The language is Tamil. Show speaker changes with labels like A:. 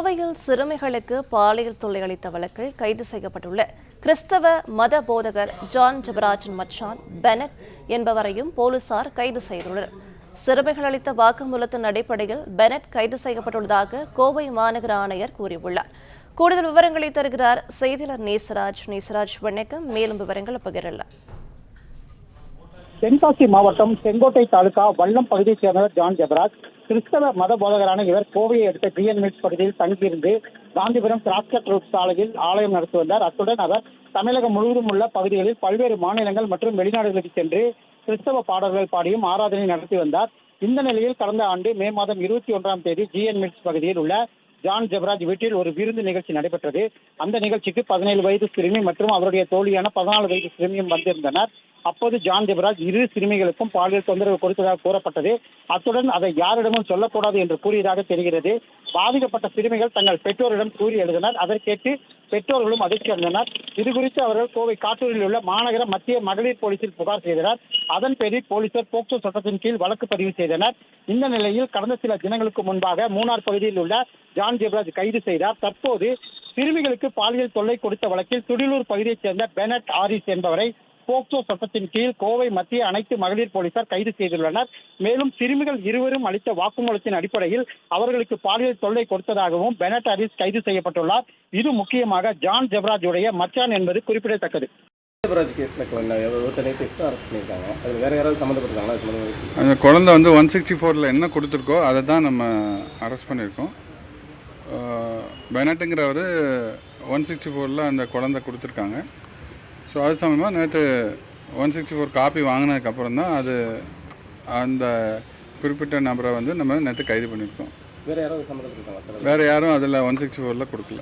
A: கோவையில் சிறுமிகளுக்கு பாலியல் தொல்லை அளித்த வழக்கில் கைது செய்யப்பட்டுள்ள கிறிஸ்தவ மத போதகர் ஜான் ஜெபராஜின் மச்சான் பெனட் என்பவரையும் போலீசார் கைது செய்துள்ளனர். சிறுமிகள் அளித்த வாக்குமூலத்தின் அடிப்படையில் பெனட் கைது செய்யப்பட்டுள்ளதாக கோவை மாநகர ஆணையர் கூறியுள்ளார். கூடுதல் விவரங்களை தருகிறார் செய்தியாளர் நேசராஜ். வணக்கம். மேலும் விவரங்களை பகிரலாம்.
B: தென்காசி மாவட்டம் செங்கோட்டை தாலுகா வல்லம் பகுதியைச் சேர்ந்தவர் ஜான் ஜெபராஜ். கிறிஸ்தவ மத போதகரான இவர் கோவையை அடுத்த டிஎன் மில்ஸ் பகுதியில் தங்கியிருந்து காந்திபுரம் கிராஸ்கட் ரோட் சாலையில் ஆலயம் நடத்தி வந்தார். அத்துடன் அவர் தமிழகம் முழுவதும் உள்ள பகுதிகளில் பல்வேறு மாநிலங்கள் மற்றும் வெளிநாடுகளுக்கு சென்று கிறிஸ்தவ பாடல்கள் பாடியும் ஆராதனை நடத்தி வந்தார். இந்த நிலையில் கடந்த ஆண்டு மே மாதம் 21ஆம் தேதி டிஎன் மில்ஸ் பகுதியில் உள்ள ஜான் ஜெபராஜ் வீட்டில் ஒரு விருந்து நிகழ்ச்சி நடைபெற்றது. அந்த நிகழ்ச்சிக்கு 17 வயது சிறுமி மற்றும் அவருடைய தோழியான 14 வயது சிறுமியும் வந்திருந்தனர். அப்போது ஜான் ஜெபராஜ் இரு சிறுமிகளுக்கும் பாலியல் தொந்தரவு கொடுத்ததாக கூறப்பட்டது. அத்துடன் அதை யாரிடமும் சொல்லக்கூடாது என்று கூறியதாக தெரிகிறது. பாதிக்கப்பட்ட சிறுமிகள் தங்கள் பெற்றோரிடம் கூறி எழுதினர். அதை கேட்டு பெற்றோர்களும் அதிர்ச்சி அடைந்தனர். இதுகுறித்து அவர்கள் கோவை காட்டூரில் உள்ள மாநகர மத்திய மகளிர் போலீசில் புகார் செய்தனர். அதன் பேரில் போலீசார் போக்சோ சட்டத்தின் கீழ் வழக்கு பதிவு செய்தனர். இந்த நிலையில் கடந்த சில தினங்களுக்கு முன்பாக மூணார் பகுதியில் உள்ள ஜான் ஜெபராஜ் கைது செய்தார். தற்போது சிறுமிகளுக்கு பாலியல் தொல்லை கொடுத்த வழக்கில் துடிலூர் பகுதியைச் சேர்ந்த பெனட் ஆரிஸ் என்பவரை போக்சோ சட்டத்தின் கீழ் கோவை மத்திய அனைத்து மகளிர் போலீசார் கைது செய்துள்ளனர். மேலும் சிறுமிகள் இருவரும் அளித்த வாக்குமூலத்தின் அடிப்படையில் அவர்களுக்கு பாலியல் தொல்லை கொடுத்ததாகவும் பெனட் ஆரிஸ் கைது செய்யப்பட்டுள்ளார். இது முக்கியமாக ஜான் ஜெபராஜுடைய மச்சான் என்பது குறிப்பிடத்தக்கது.
C: அந்த குழந்தை வந்து 164 என்ன கொடுத்துருக்கோ அதை தான் நம்ம அரெஸ்ட் பண்ணியிருக்கோம். பெனட்டுங்கிறவர் 164 அந்த குழந்தை கொடுத்துருக்காங்க. ஸோ அது சமயமாக நேற்று 164 காப்பி வாங்கினதுக்கப்புறம் தான் அது அந்த குறிப்பிட்ட நபரை வந்து நம்ம நேற்று கைது பண்ணியிருக்கோம்.
D: வேறு யாரும் சம்மந்தப்பட்டிருக்காங்க?
C: வேறு யாரும் அதில் 164 கொடுக்கல.